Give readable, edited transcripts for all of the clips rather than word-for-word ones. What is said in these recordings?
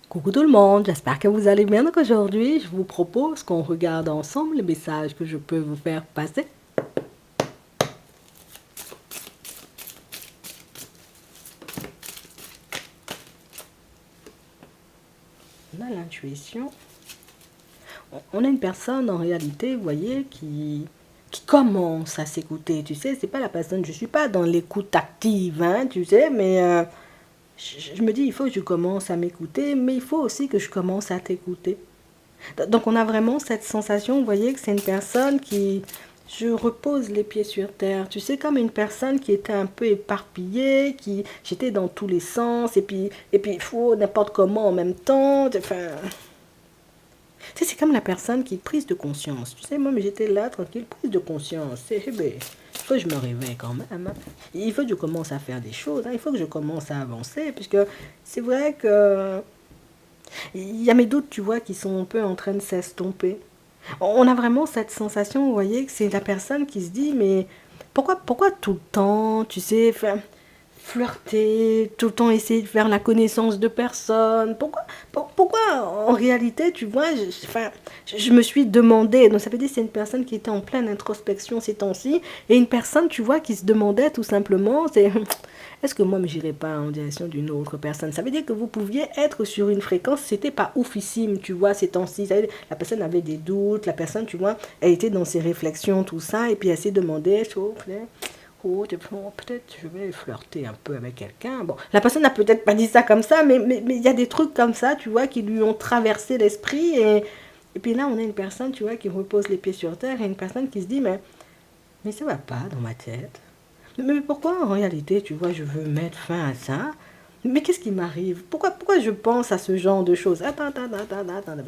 Coucou tout le monde, j'espère que vous allez bien. Donc aujourd'hui, je vous propose qu'on regarde ensemble les messages que je peux vous faire passer. On a l'intuition. On a une personne en réalité, vous voyez, qui commence à s'écouter. Tu sais, c'est pas la personne, je suis pas dans l'écoute active, hein, tu sais, mais je me dis, il faut que je commence à m'écouter, mais il faut aussi que je commence à t'écouter. Donc on a vraiment cette sensation, vous voyez, que c'est une personne qui... Je repose les pieds sur terre. Tu sais, comme une personne qui était un peu éparpillée, qui... J'étais dans tous les sens, et puis il faut n'importe comment en même temps. Enfin... Tu sais, c'est comme la personne qui est prise de conscience. Tu sais, moi, j'étais là, tranquille, prise de conscience. C'est, eh ben, il faut que je me réveille quand même, hein. Il faut que je commence à faire des choses, hein. Il faut que je commence à avancer, puisque c'est vrai que... Il y a mes doutes, tu vois, qui sont un peu en train de s'estomper. On a vraiment cette sensation, vous voyez, que c'est la personne qui se dit, mais pourquoi tout le temps, tu sais, enfin, flirter, tout le temps essayer de faire la connaissance de personnes. Pourquoi en réalité, tu vois, enfin, je me suis demandé, donc ça veut dire que c'est une personne qui était en pleine introspection ces temps-ci, et une personne, tu vois, qui se demandait tout simplement, c'est, est-ce que moi, je n'irais pas en direction d'une autre personne? Ça veut dire que vous pouviez être sur une fréquence, c'était pas oufissime, tu vois, ces temps-ci. La personne avait des doutes, la personne, tu vois, elle était dans ses réflexions, tout ça, et puis elle s'est demandé, oh, peut-être je vais flirter un peu avec quelqu'un. Bon, la personne n'a peut-être pas dit ça comme ça, mais il y a des trucs comme ça, tu vois, qui lui ont traversé l'esprit. Et puis là, on a une personne, tu vois, qui repose les pieds sur terre et une personne qui se dit, mais ça va pas dans ma tête. Mais pourquoi en réalité, tu vois, je veux mettre fin à ça? Mais qu'est-ce qui m'arrive? Pourquoi je pense à ce genre de choses? Attends. Je ne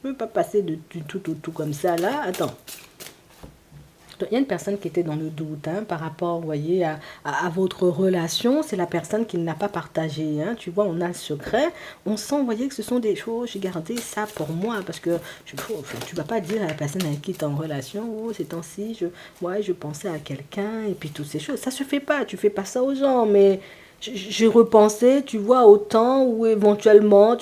peux pas passer du tout au tout comme ça, là. Attends. Il y a une personne qui était dans le doute, hein, par rapport, vous voyez, à votre relation. C'est la personne qui ne l'a pas partagé, hein. Tu vois, on a le secret. On sent, vous voyez, que ce sont des choses. J'ai gardé ça pour moi parce que tu ne vas pas dire à la personne avec qui tu es en relation, oh, ces temps-ci, ouais, je pensais à quelqu'un et puis toutes ces choses. Ça se fait pas. Tu fais pas ça aux gens, mais j'ai repensé, tu vois, au temps où éventuellement,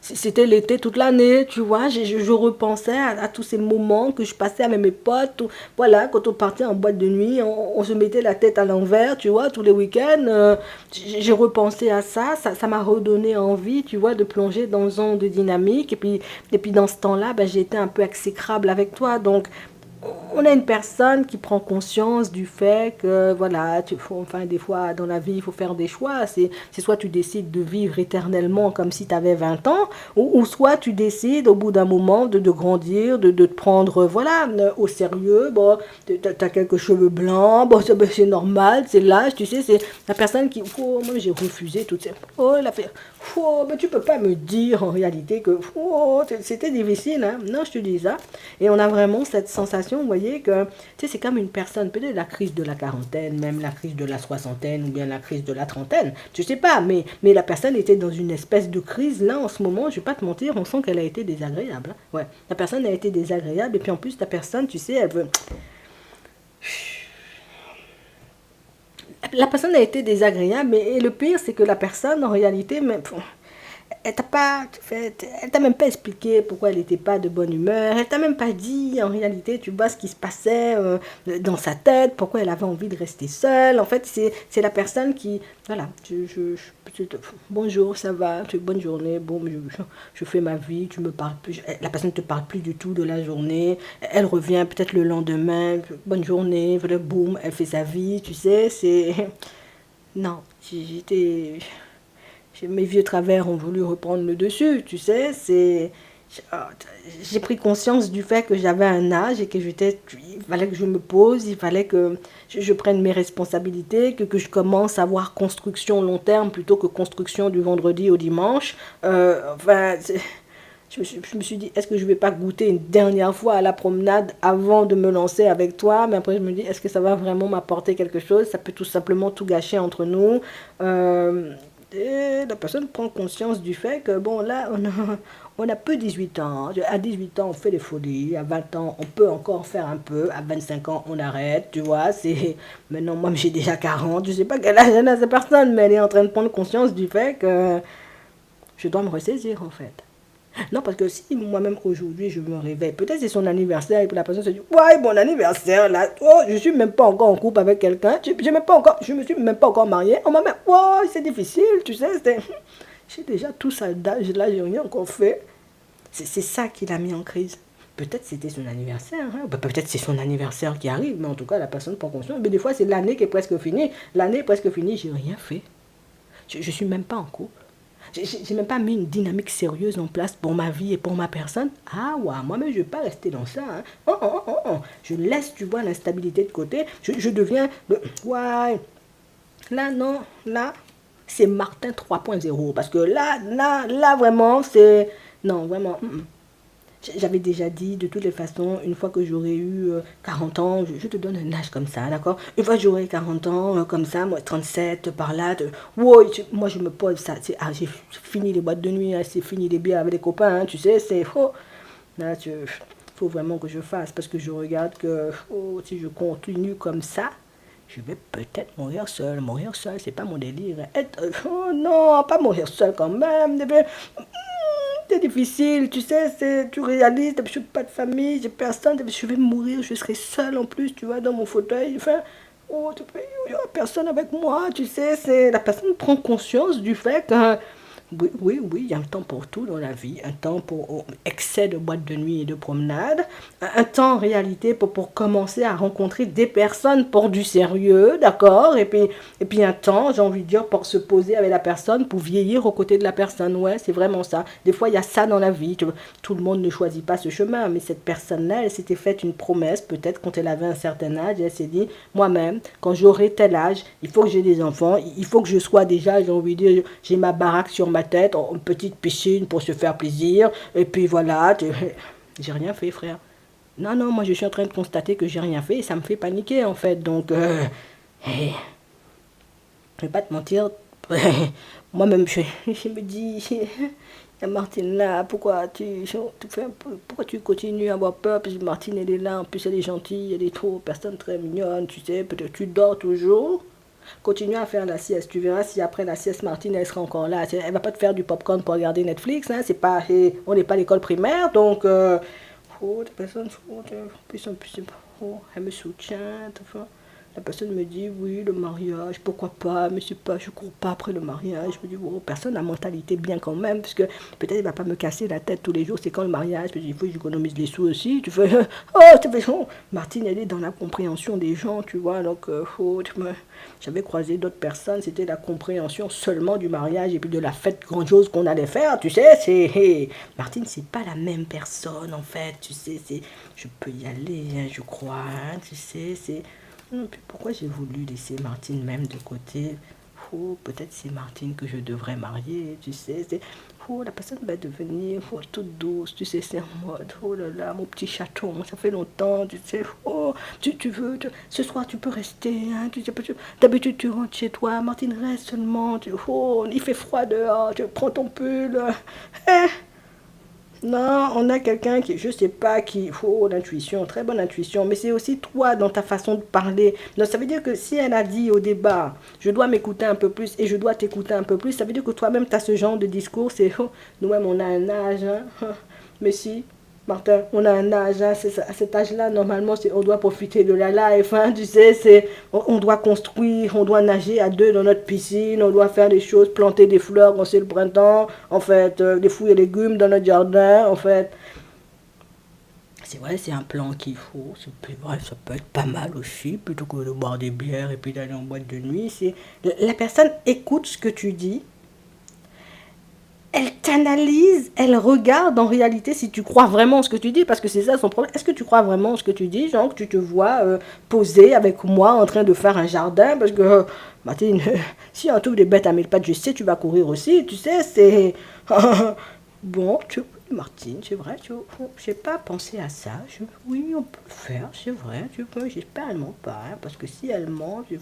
c'était l'été toute l'année, tu vois, je repensais à tous ces moments que je passais avec mes potes, voilà, quand on partait en boîte de nuit, on se mettait la tête à l'envers, tu vois, tous les week-ends, j'ai repensé à ça m'a redonné envie, tu vois, de plonger dans un genre de dynamique, et puis dans ce temps-là, ben, j'ai été un peu exécrable avec toi, donc on a une personne qui prend conscience du fait que, voilà, enfin, des fois, dans la vie, il faut faire des choix. C'est soit tu décides de vivre éternellement comme si tu avais 20 ans, ou soit tu décides, au bout d'un moment, de grandir, de te prendre, voilà, au sérieux. Bon, t'as quelques cheveux blancs, bon, c'est normal, c'est l'âge, tu sais, c'est la personne qui, oh, moi, j'ai refusé toutes ces, oh, elle a fait, oh, mais tu peux pas me dire, en réalité, que, oh, c'était difficile, hein. Non, je te dis ça. Et on a vraiment cette sensation, vous voyez, que tu sais, c'est comme une personne, peut-être la crise de la quarantaine, même la crise de la soixantaine ou bien la crise de la trentaine, je sais pas, mais la personne était dans une espèce de crise. Là, en ce moment, je vais pas te mentir, on sent qu'elle a été désagréable, hein. Ouais, la personne a été désagréable et puis en plus, la personne, tu sais, elle veut... La personne a été désagréable, mais et le pire, c'est que la personne, en réalité, mais, elle t'a pas fait, elle t'a même pas expliqué pourquoi elle n'était pas de bonne humeur. Elle t'a même pas dit en réalité, tu vois, ce qui se passait dans sa tête, pourquoi elle avait envie de rester seule. En fait, c'est la personne qui, voilà, bonjour, ça va, bonne journée, bon, je fais ma vie, tu me parles plus, la personne ne te parle plus du tout de la journée. Elle revient peut-être le lendemain, bonne journée, voilà, boum, elle fait sa vie, tu sais, c'est non, j'étais mes vieux travers ont voulu reprendre le dessus, tu sais, j'ai pris conscience du fait que j'avais un âge et que il fallait que je me pose, il fallait que je prenne mes responsabilités, que je commence à voir construction long terme plutôt que construction du vendredi au dimanche. Enfin, je me suis dit, est-ce que je vais pas goûter une dernière fois à la promenade avant de me lancer avec toi? Mais après, je me dis, est-ce que ça va vraiment m'apporter quelque chose? Ça peut tout simplement tout gâcher entre nous. Et la personne prend conscience du fait que, bon, là, on a peu 18 ans. À 18 ans, on fait des folies. À 20 ans, on peut encore faire un peu. À 25 ans, on arrête, tu vois. Maintenant, moi, j'ai déjà 40. Je sais pas quel âge elle a, cette personne, mais elle est en train de prendre conscience du fait que Je dois me ressaisir, en fait. Non, parce que si moi-même aujourd'hui je me réveille, peut-être c'est son anniversaire et puis la personne se dit, ouais, bon anniversaire là, oh, je suis même pas encore en couple avec quelqu'un, je me suis même pas encore mariée, on m'a même, ouais, c'est difficile, tu sais, j'ai déjà tout ça d'âge là, j'ai rien encore fait. C'est ça qui l'a mis en crise. Peut-être c'était son anniversaire, hein. Peut-être c'est son anniversaire qui arrive, mais en tout cas la personne prend conscience. Mais des fois c'est l'année qui est presque finie, l'année est presque finie, j'ai rien fait. Je suis même pas en couple. J'ai même pas mis une dynamique sérieuse en place pour ma vie et pour ma personne. Ah ouais, moi-même, je vais pas rester dans ça. Hein. Oh, oh, oh, oh. Je laisse, tu vois, l'instabilité de côté. Je deviens le... Ouais, là, non, là, c'est Martin 3.0. Parce que là, vraiment, c'est... Non, vraiment. J'avais déjà dit, de toutes les façons, une fois que j'aurai eu 40 ans, je te donne un âge comme ça, d'accord? Une fois que j'aurai 40 ans, comme ça, moi, 37, par là, wow, moi je me pose ça, j'ai fini les boîtes de nuit, hein, c'est fini les bières avec les copains, hein, tu sais, c'est faux. Là, faut vraiment que je fasse, parce que je regarde que si je continue comme ça, je vais peut-être mourir seul. Mourir seul, c'est pas mon délire. Oh non, pas mourir seul quand même. C'est difficile, tu sais, tu réalises, je n'ai pas de famille, j'ai personne, je vais mourir, je serai seule en plus, tu vois, dans mon fauteuil. Enfin, oh, il n'y aura personne avec moi, tu sais, la personne prend conscience du fait que oui, oui, oui, il y a un temps pour tout dans la vie, un temps pour excès de boîte de nuit et de promenade, un temps en réalité pour commencer à rencontrer des personnes pour du sérieux, d'accord, et puis un temps, j'ai envie de dire, pour se poser avec la personne, pour vieillir aux côtés de la personne, ouais, c'est vraiment ça. Des fois, il y a ça dans la vie, tout le monde ne choisit pas ce chemin, mais cette personne-là, elle s'était faite une promesse, peut-être quand elle avait un certain âge, elle s'est dit, moi-même, quand j'aurai tel âge, il faut que j'ai des enfants, il faut que je sois déjà, j'ai envie de dire, j'ai ma baraque sur ma tête, une petite piscine pour se faire plaisir, et puis voilà, j'ai rien fait, frère. Non, non, moi je suis en train de constater que j'ai rien fait et ça me fait paniquer en fait, donc je vais pas te mentir, moi-même je me dis, Martine là, pourquoi tu continues à avoir peur, parce que Martine elle est là, en plus elle est gentille, elle est trop personne très mignonne, tu sais, peut-être tu dors toujours. Continue à faire la sieste. Tu verras si après la sieste, Martine, elle sera encore là. Elle va pas te faire du popcorn pour regarder Netflix. Hein. C'est pas, on n'est pas à l'école primaire. Donc, la personne, elle me soutient. Enfin, la personne me dit, oui, le mariage, pourquoi pas, mais c'est pas, je cours pas après le mariage. Je me dis, oh, personne a mentalité bien quand même, parce que peut-être il va pas me casser la tête tous les jours, c'est quand le mariage, parce qu'il faut que j'économise les sous aussi. Tu fais, Martine, elle est dans la compréhension des gens, tu vois, donc, j'avais croisé d'autres personnes, c'était la compréhension seulement du mariage et puis de la fête grandiose qu'on allait faire, tu sais, Martine, c'est pas la même personne, en fait, tu sais, je peux y aller, hein, je crois, hein, tu sais, puis pourquoi j'ai voulu laisser Martine même de côté? Peut-être c'est Martine que je devrais marier, tu sais. La personne va devenir toute douce, tu sais, c'est en mode, oh là là, mon petit chaton, ça fait longtemps, tu sais. Tu veux, ce soir tu peux rester, hein, d'habitude tu rentres chez toi, Martine reste seulement, il fait froid dehors, tu prends ton pull. Non, on a quelqu'un qui, je sais pas, l'intuition, très bonne intuition, mais c'est aussi toi dans ta façon de parler. Donc ça veut dire que si elle a dit au départ, je dois m'écouter un peu plus et je dois t'écouter un peu plus, ça veut dire que toi-même tu as ce genre de discours, nous-mêmes on a un âge, hein. Mais si, Martin, on a un âge, hein, à cet âge-là, normalement, on doit profiter de la life, hein, tu sais, on doit construire, on doit nager à deux dans notre piscine, on doit faire des choses, planter des fleurs quand c'est le printemps, en fait, des fruits et légumes dans notre jardin, en fait. C'est vrai, c'est un plan qu'il faut, vrai, ça peut être pas mal aussi, plutôt que de boire des bières et puis d'aller en boîte de nuit. La personne écoute ce que tu dis, elle t'analyse, elle regarde en réalité si tu crois vraiment ce que tu dis, parce que c'est ça son problème. Est-ce que tu crois vraiment ce que tu dis, genre que tu te vois poser avec moi en train de faire un jardin, parce que, Martine, si on trouve des bêtes à 1000 pattes, je sais, tu vas courir aussi, tu sais, c'est... Bon, Martine, c'est vrai, je n'ai pas pensé à ça. Oui, on peut le faire, c'est vrai. J'espère qu'elle ne ment pas, hein, parce que si elle ment, il ne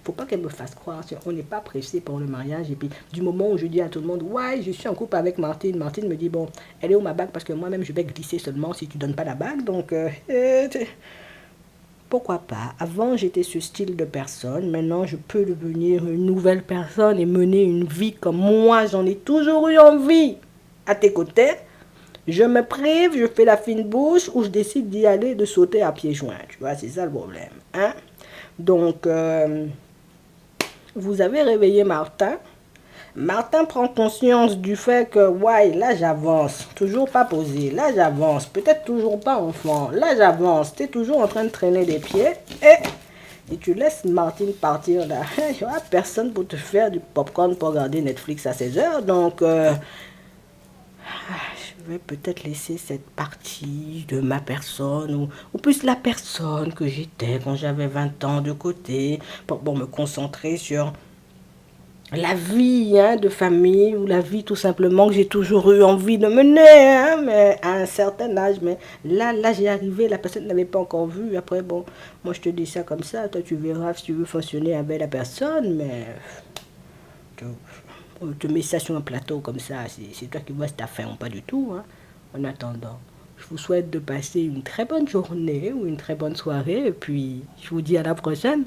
faut pas qu'elle me fasse croire. On n'est pas pressé pour le mariage. Et puis, du moment où je dis à tout le monde, ouais, je suis en couple avec Martine, Martine me dit, bon, elle est où ma bague? Parce que moi-même, je vais glisser seulement si tu ne donnes pas la bague. Donc, pourquoi pas. Avant, j'étais ce style de personne. Maintenant, je peux devenir une nouvelle personne et mener une vie comme moi, j'en ai toujours eu envie. À tes côtés, je me prive, je fais la fine bouche ou je décide d'y aller, de sauter à pieds joints. Tu vois, c'est ça le problème. Hein? Donc, vous avez réveillé Martin. Martin prend conscience du fait que, ouais, là j'avance, toujours pas posé, là j'avance, peut-être toujours pas enfant, là j'avance, t'es toujours en train de traîner des pieds, et tu laisses Martine partir là. Il n'y aura personne pour te faire du popcorn pour regarder Netflix à 16h, donc je vais peut-être laisser cette partie de ma personne, ou plus la personne que j'étais quand j'avais 20 ans de côté, pour me concentrer sur la vie de famille ou la vie tout simplement que j'ai toujours eu envie de mener, mais à un certain âge. Mais là j'y arrivé, la personne n'avait pas encore vu. Après, bon, moi je te dis ça comme ça, toi tu verras si tu veux fonctionner avec la personne, mais on te met ça sur un plateau comme ça, c'est toi qui vois si t'as faim ou pas du tout. En attendant, je vous souhaite de passer une très bonne journée ou une très bonne soirée, et puis je vous dis à la prochaine.